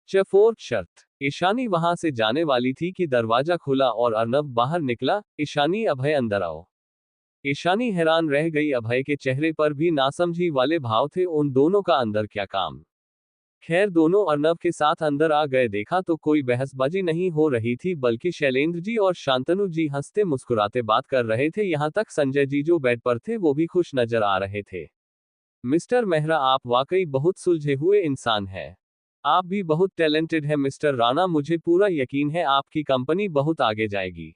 Fourth शर्त। ईशानी वहां से जाने वाली थी कि दरवाजा खुला और अर्नब बाहर निकला। ईशानी, अभय अंदर आओ। ईशानी हैरान रह गई, अभय के चेहरे पर भी नासमझी वाले भाव थे। उन दोनों का अंदर क्या काम। खैर, दोनों अर्नब के साथ अंदर आ गए। देखा तो कोई बहसबाजी नहीं हो रही थी, बल्कि शैलेंद्र जी और शांतनु जी हंसते मुस्कुराते बात कर रहे थे। यहां तक संजय जी जो बेड पर थे वो भी खुश नजर आ रहे थे। मिस्टर मेहरा, आप वाकई बहुत सुलझे हुए इंसान हैं। आप भी बहुत टैलेंटेड हैं मिस्टर राणा। मुझे पूरा यकीन है आपकी कंपनी बहुत आगे जाएगी।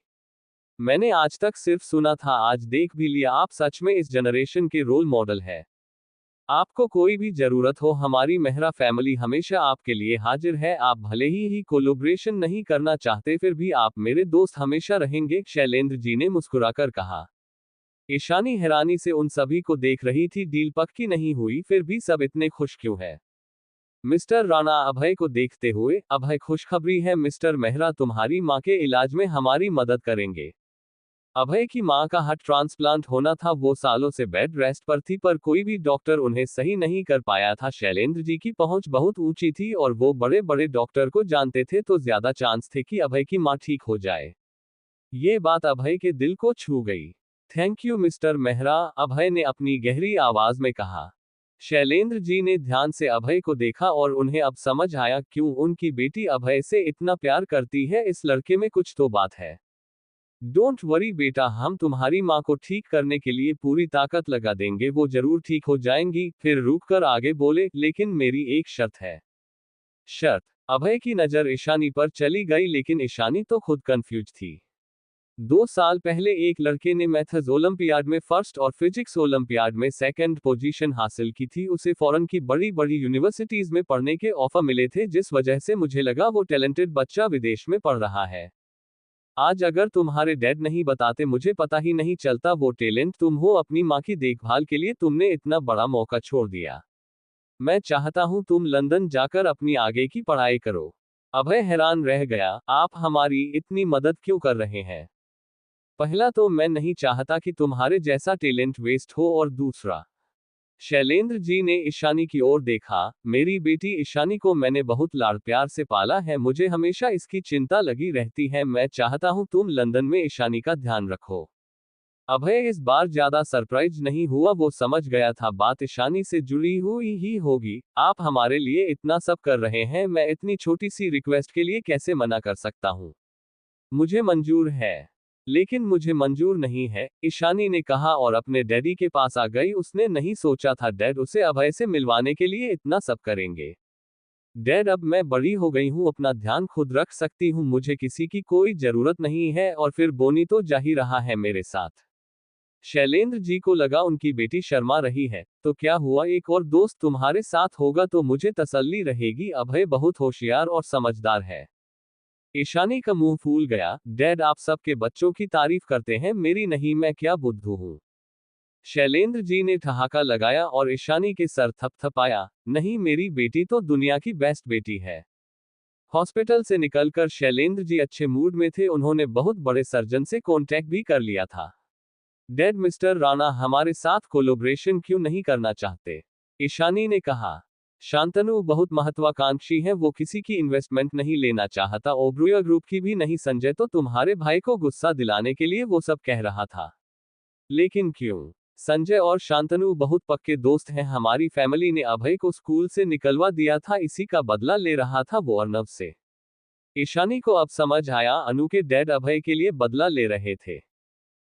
मैंने आज तक सिर्फ सुना था, आज देख भी लिया। आप सच में इस जनरेशन के रोल मॉडल है। आपको कोई भी जरूरत हो, हमारी मेहरा फैमिली हमेशा आपके लिए हाजिर है। आप भले ही कोलैबोरेशन नहीं करना चाहते, फिर भी आप मेरे दोस्त हमेशा रहेंगे, शैलेंद्र जी ने मुस्कुराकर कहा। ईशानी हैरानी से उन सभी को देख रही थी। डील पक्की नहीं हुई, फिर भी सब इतने खुश क्यों है। मिस्टर राणा अभय को देखते हुए, अभय, खुशखबरी है मिस्टर मेहरा, तुम्हारी मां के इलाज में हमारी मदद करेंगे। अभय की मां का हार्ट ट्रांसप्लांट होना था। वो सालों से बेड रेस्ट पर थी, पर कोई भी डॉक्टर उन्हें सही नहीं कर पाया था। शैलेंद्र जी की पहुंच बहुत ऊंची थी और वो बड़े बड़े डॉक्टर को जानते थे, तो ज्यादा चांस थे कि अभय की मां ठीक हो जाए। ये बात अभय के दिल को छू गई। थैंक यू मिस्टर मेहरा, अभय ने अपनी गहरी आवाज में कहा। शैलेंद्र जी ने ध्यान से अभय को देखा और उन्हें अब समझ आया क्यों उनकी बेटी अभय से इतना प्यार करती है। इस लड़के में कुछ तो बात है। डोंट वरी बेटा, हम तुम्हारी माँ को ठीक करने के लिए पूरी ताकत लगा देंगे, वो जरूर ठीक हो जाएंगी। फिर रुक कर आगे बोले, लेकिन मेरी एक शर्त है। शर्त? अभय की नजर ईशानी पर चली गई, लेकिन ईशानी तो खुद कंफ्यूज थी। 2 साल पहले एक लड़के ने मैथ्स ओलंपियाड में फर्स्ट और फिजिक्स ओलंपियाड में सेकंड पोजीशन हासिल की थी। उसे फॉरेन की बड़ी बड़ी यूनिवर्सिटीज में पढ़ने के ऑफर मिले थे, जिस वजह से मुझे लगा वो टैलेंटेड बच्चा विदेश में पढ़ रहा है। आज अगर तुम्हारे डैड नहीं बताते, मुझे पता ही नहीं चलता वो टैलेंट तुम हो। अपनी माँ की देखभाल के लिए तुमने इतना बड़ा मौका छोड़ दिया। मैं चाहता हूं तुम लंदन जाकर अपनी आगे की पढ़ाई करो। अभय हैरान रह गया, आप हमारी इतनी मदद क्यों कर रहे हैं। पहला तो मैं नहीं चाहता कि तुम्हारे जैसा टैलेंट वेस्ट हो, और दूसरा। शैलेंद्र जी ने ईशानी की ओर देखा। मेरी बेटी ईशानी को मैंने बहुत लाड़ प्यार से पाला है, मुझे हमेशा इसकी चिंता लगी रहती है। मैं चाहता हूं तुम लंदन में ईशानी का ध्यान रखो। अभय इस बार ज्यादा सरप्राइज नहीं हुआ, वो समझ गया था बात ईशानी से जुड़ी हुई ही होगी। आप हमारे लिए इतना सब कर रहे हैं, मैं इतनी छोटी सी रिक्वेस्ट के लिए कैसे मना कर सकता हूं। मुझे मंजूर है, लेकिन मुझे मंजूर नहीं है, ईशानी ने कहा और अपने डैडी के पास आ गई। उसने नहीं सोचा था डैड उसे अभय से मिलवाने के लिए इतना सब करेंगे। डैड, अब मैं बड़ी हो गई हूँ, अपना ध्यान खुद रख सकती हूँ, मुझे किसी की कोई जरूरत नहीं है। और फिर बोनी तो जा ही रहा है मेरे साथ। शैलेंद्र जी को लगा उनकी बेटी शर्मा रही है। तो क्या हुआ, एक और दोस्त तुम्हारे साथ होगा तो मुझे तसल्ली रहेगी। अभय बहुत होशियार और समझदार है। ईशानी का मुंह फूल गया। डैड, आप सबके बच्चों की तारीफ करते हैं, मेरी नहीं, मैं क्या बुद्धू हूं। शैलेंद्र जी ने ठहाका लगाया और ईशानी के सर थपथपाया। नहीं, मेरी बेटी तो दुनिया की बेस्ट बेटी है। हॉस्पिटल से निकलकर शैलेंद्र जी अच्छे मूड में थे। उन्होंने बहुत बड़े सर्जन से कांटेक्ट भी कर लिया था। डैड, मिस्टर राणा हमारे साथ कोलैबोरेशन क्यों नहीं करना चाहते, ईशानी ने कहा। शांतनु बहुत महत्वाकांक्षी है, वो किसी की इन्वेस्टमेंट नहीं लेना चाहता, ओब्रॉय ग्रुप की भी नहीं। संजय तो तुम्हारे भाई को गुस्सा दिलाने के लिए वो सब कह रहा था। लेकिन क्यों। संजय और शांतनु बहुत पक्के दोस्त हैं। हमारी फैमिली ने अभय को स्कूल से निकलवा दिया था, इसी का बदला ले रहा था वो अर्नब से। ईशानी को अब समझ आया, अनु के डैड अभय के लिए बदला ले रहे थे।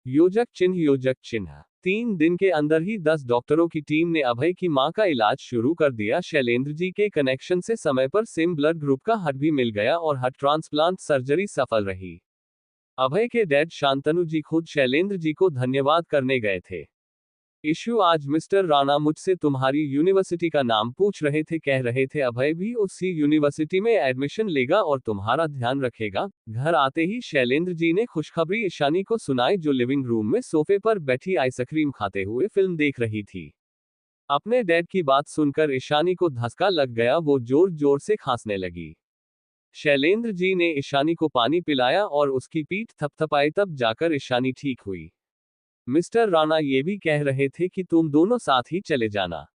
योजक चिन्ह, योजक चिन्ह। 3 दिन के अंदर ही 10 डॉक्टरों की टीम ने अभय की मां का इलाज शुरू कर दिया। शैलेंद्र जी के कनेक्शन से समय पर सेम ब्लड ग्रुप का हार्ट भी मिल गया और हार्ट ट्रांसप्लांट सर्जरी सफल रही। अभय के डैड शांतनु जी खुद शैलेंद्र जी को धन्यवाद करने गए थे। इशू, आज मिस्टर राणा मुझसे तुम्हारी यूनिवर्सिटी का नाम पूछ रहे थे, कह रहे थे अभय भी उसी यूनिवर्सिटी में एडमिशन लेगा और तुम्हारा ध्यान रखेगा। घर आते ही शैलेंद्र जी ने खुशखबरी ईशानी को सुनाई, जो लिविंग रूम में सोफे पर बैठी आइसक्रीम खाते हुए फिल्म देख रही थी। अपने डैड की बात सुनकर ईशानी को धक्का लग गया, वो जोर जोर से खांसने लगी। शैलेंद्र जी ने ईशानी को पानी पिलाया और उसकी पीठ थपथपाई, तब जाकर ईशानी ठीक हुई। मिस्टर राणा ये भी कह रहे थे कि तुम दोनों साथ ही चले जाना।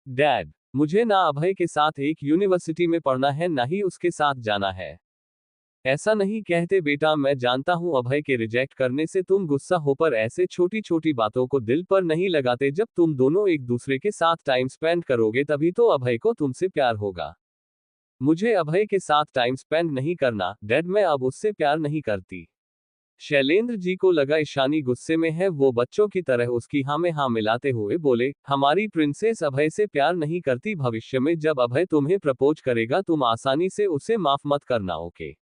डैड, मुझे ना अभय के साथ एक यूनिवर्सिटी में पढ़ना है, ना ही उसके साथ जाना है। ऐसा नहीं कहते बेटा, मैं जानता हूँ अभय के रिजेक्ट करने से तुम गुस्सा हो, पर ऐसे छोटी छोटी बातों को दिल पर नहीं लगाते। जब तुम दोनों एक दूसरे के साथ टाइम स्पेंड करोगे तभी तो अभय को तुमसे प्यार होगा। मुझे अभय के साथ टाइम स्पेंड नहीं करना डैड, मैं अब उससे प्यार नहीं करती। शैलेंद्र जी को लगा ईशानी गुस्से में है। वो बच्चों की तरह उसकी हाँ में हाँ मिलाते हुए बोले, हमारी प्रिंसेस अभय से प्यार नहीं करती। भविष्य में जब अभय तुम्हें प्रपोज करेगा तुम आसानी से उसे माफ मत करना, ओके।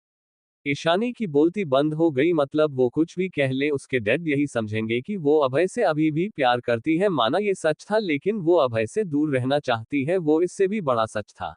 ईशानी की बोलती बंद हो गई। मतलब वो कुछ भी कह ले उसके डैड यही समझेंगे कि वो अभय से अभी भी प्यार करती है। माना ये सच था, लेकिन वो अभय से दूर रहना चाहती है, वो इससे भी बड़ा सच था।